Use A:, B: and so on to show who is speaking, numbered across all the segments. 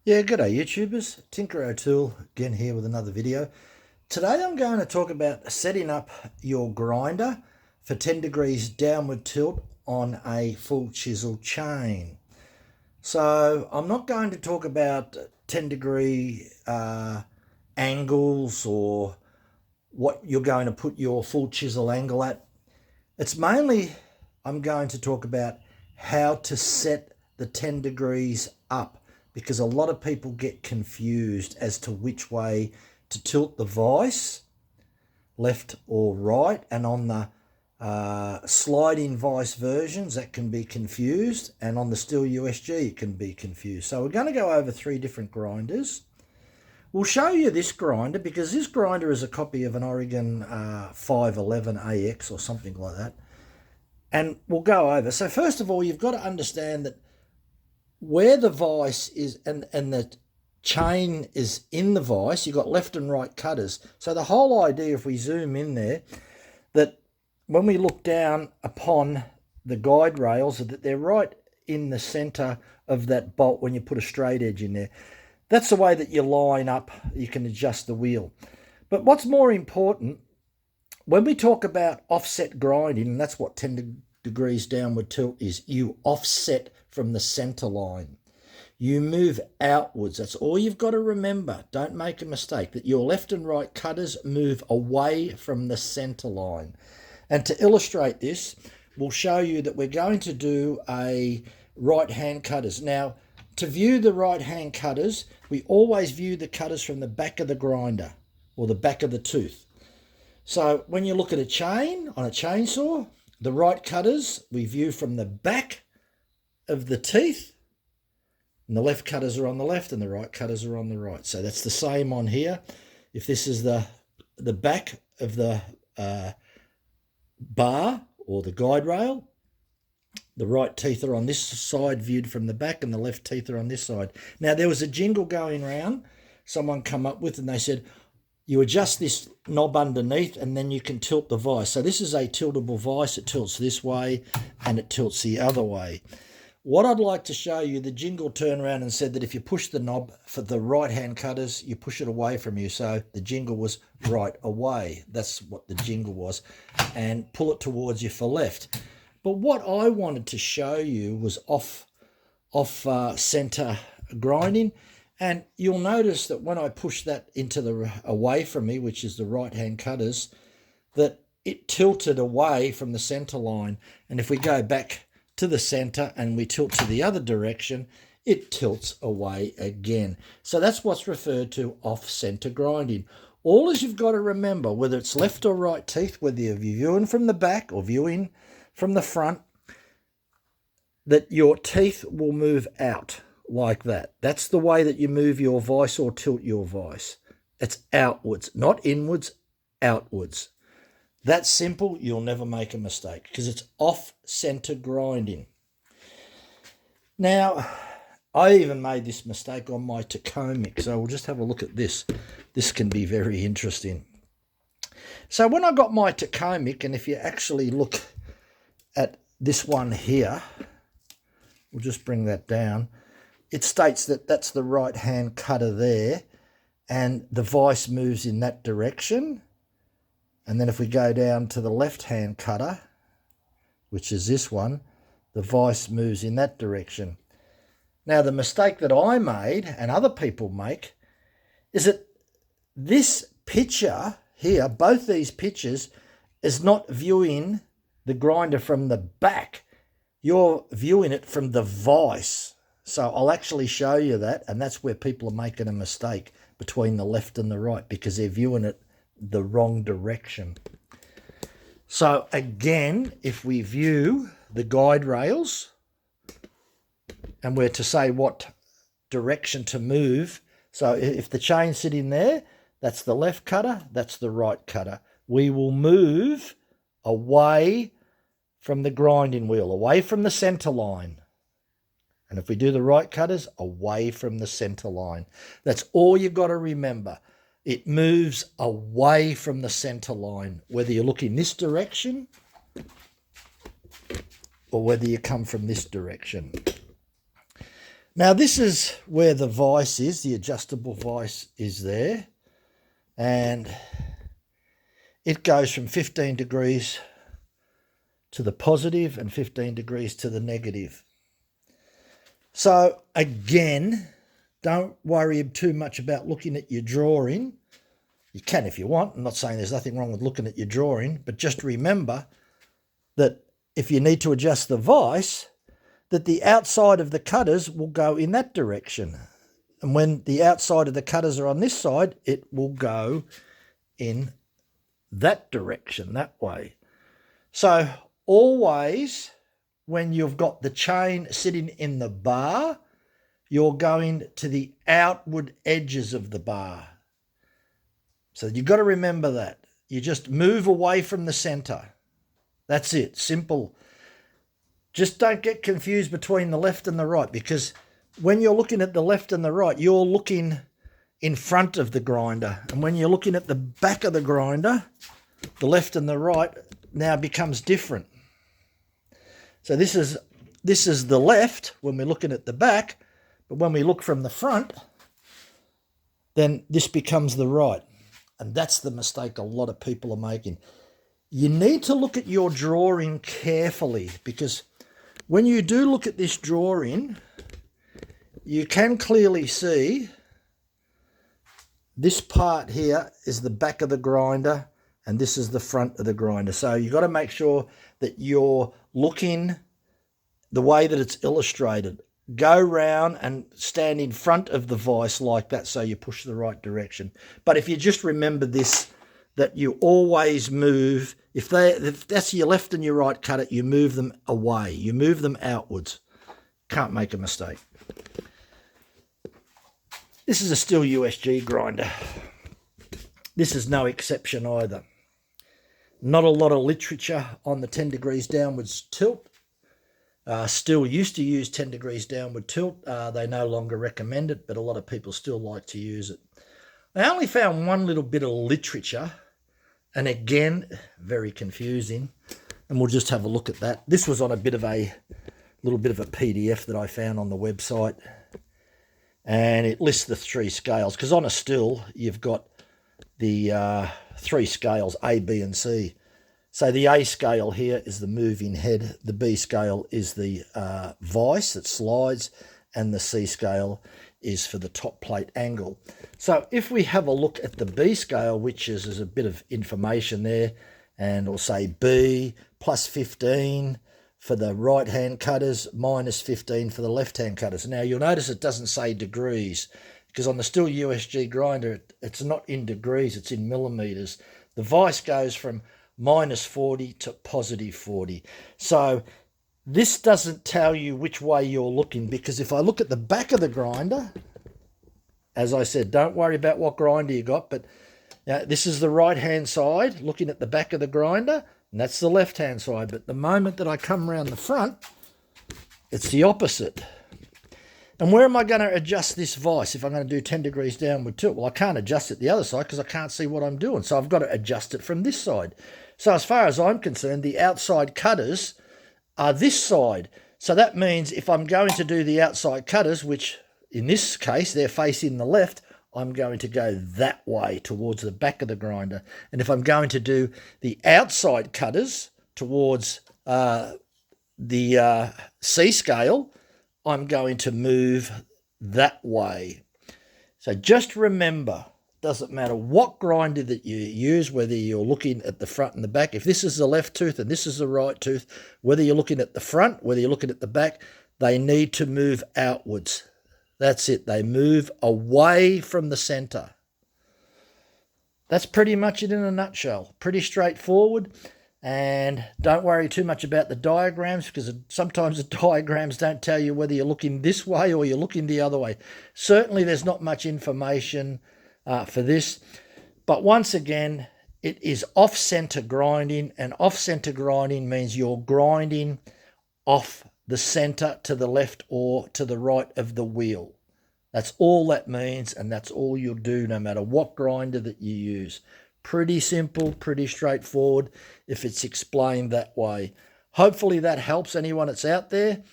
A: Yeah, g'day YouTubers. Tinker O'Toole again here with another video. Today I'm going to talk about setting up your grinder for 10 degrees downward tilt on a full chisel chain. So I'm not going to talk about 10 degree angles or what you're going to put your full chisel angle at. It's mainly I'm going to talk about how to set the 10 degrees up, because a lot of people get confused as to which way to tilt the vise, left or right, and on the slide-in vise versions that can be confused, and on the Stihl USG it can be confused. So we're going to go over 3 different grinders. We'll show you this grinder because this grinder is a copy of an Oregon 511 AX or something like that, and we'll go over. So first of all, you've got to understand that where the vise is and the chain is in the vise, you've got left and right cutters. So the whole idea, if we zoom in there, that when we look down upon the guide rails, that they're right in the center of that bolt when you put a straight edge in there. That's the way that you line up, you can adjust the wheel. But what's more important, when we talk about offset grinding, and that's what 10 degrees downward tilt is, you offset from the center line. You move outwards. That's all you've got to remember. Don't make a mistake that your left and right cutters move away from the center line. And to illustrate this, we'll show you that we're going to do a right hand cutters. Now, to view the right hand cutters, we always view the cutters from the back of the grinder or the back of the tooth. So when you look at a chain on a chainsaw, the right cutters we view from the back of the teeth, and the left cutters are on the left and the right cutters are on the right. So that's the same on here. If this is the back of the bar or the guide rail, the right teeth are on this side viewed from the back and the left teeth are on this side. Now, there was a jingle going around someone come up with, and they said you adjust this knob underneath and then you can tilt the vise. So this is a tiltable vise. It tilts this way and it tilts the other way. What I'd like to show you, the jingle turned around and said that if you push the knob for the right-hand cutters, you push it away from you. So the jingle was right away. That's what the jingle was. And pull it towards you for left. But what I wanted to show you was off center grinding. And you'll notice that when I push that into the away from me, which is the right-hand cutters, that it tilted away from the center line. And if we go back to the center and we tilt to the other direction, it tilts away again. So that's what's referred to off-center grinding. All you've got to remember, whether it's left or right teeth, whether you're viewing from the back or viewing from the front, that your teeth will move out like that. That's the way that you move your vise or tilt your vise. It's outwards, not inwards, outwards. That's simple. You'll never make a mistake because it's off-center grinding. Now, I even made this mistake on my Tacomix, so we'll just have a look at this. This can be very interesting. So when I got my Tacomix, and if you actually look at this one here, we'll just bring that down. It states that that's the right-hand cutter there, and the vise moves in that direction. And then if we go down to the left-hand cutter, which is this one, the vise moves in that direction. Now, the mistake that I made, and other people make, is that this picture here, both these pictures, is not viewing the grinder from the back. You're viewing it from the vise. So I'll actually show you that, and that's where people are making a mistake between the left and the right, because they're viewing it the wrong direction. So again, if we view the guide rails and we're to say what direction to move, so if the chain's sitting there, that's the left cutter, that's the right cutter. We will move away from the grinding wheel, away from the center line. And if we do the right cutters, away from the center line. That's all you've got to remember. It moves away from the center line, whether you look in this direction or whether you come from this direction. Now this is where the vise is, the adjustable vise is there, and it goes from 15 degrees to the positive and 15 degrees to the negative. So again, don't worry too much about looking at your drawing. You can if you want. I'm not saying there's nothing wrong with looking at your drawing, but just remember that if you need to adjust the vise, that the outside of the cutters will go in that direction. And when the outside of the cutters are on this side, it will go in that direction, that way. So always when you've got the chain sitting in the bar, you're going to the outward edges of the bar. So you've got to remember that. You just move away from the center. That's it, simple. Just don't get confused between the left and the right, because when you're looking at the left and the right, you're looking in front of the grinder. And when you're looking at the back of the grinder, the left and the right now becomes different. So this is the left when we're looking at the back, but when we look from the front, then this becomes the right. And that's the mistake a lot of people are making. You need to look at your drawing carefully, because when you do look at this drawing, you can clearly see this part here is the back of the grinder and this is the front of the grinder. So you've got to make sure that you're looking the way that it's illustrated. Go round and stand in front of the vise like that so you push the right direction. But if you just remember this, that you always move, if that's your left and your right cutter, you move them away. You move them outwards. Can't make a mistake. This is a Stihl USG grinder. This is no exception either. Not a lot of literature on the 10 degrees downwards tilt. Stihl used to use 10 degrees downward tilt. They no longer recommend it, but a lot of people still like to use it. I only found one little bit of literature, and again, very confusing, and we'll just have a look at that. This was on a little bit of a PDF that I found on the website, and it lists the 3 scales, because on a Stihl, you've got the 3 scales, A, B, and C. So the A scale here is the moving head, the B scale is the vise that slides, and the C scale is for the top plate angle. So if we have a look at the B scale, which is a bit of information there, and we'll say B plus 15 for the right hand cutters, minus 15 for the left hand cutters. Now you'll notice it doesn't say degrees, because on the Stihl USG grinder, it's not in degrees, it's in millimeters. The vise goes from minus 40 to positive 40. So this doesn't tell you which way you're looking, because if I look at the back of the grinder, as I said, don't worry about what grinder you got, but this is the right hand side looking at the back of the grinder, and that's the left hand side. But the moment that I come around the front, it's the opposite. And where am I going to adjust this vise if I'm going to do 10 degrees downward tilt? Well, I can't adjust it the other side because I can't see what I'm doing. So I've got to adjust it from this side. So as far as I'm concerned, the outside cutters are this side. So that means if I'm going to do the outside cutters, which in this case, they're facing the left, I'm going to go that way towards the back of the grinder. And if I'm going to do the outside cutters towards the C scale, I'm going to move that way. So just remember, doesn't matter what grinder that you use, whether you're looking at the front and the back. If this is the left tooth and this is the right tooth, whether you're looking at the front, whether you're looking at the back, they need to move outwards. That's it. They move away from the center. That's pretty much it in a nutshell. Pretty straightforward. And don't worry too much about the diagrams, because sometimes the diagrams don't tell you whether you're looking this way or you're looking the other way. Certainly there's not much information for this. But once again, it is off-center grinding, and off-center grinding means you're grinding off the center to the left or to the right of the wheel. That's all that means, and that's all you'll do no matter what grinder that you use. Pretty simple, pretty straightforward if it's explained that way. Hopefully that helps anyone that's out there,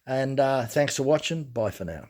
A: and thanks for watching. Bye for now.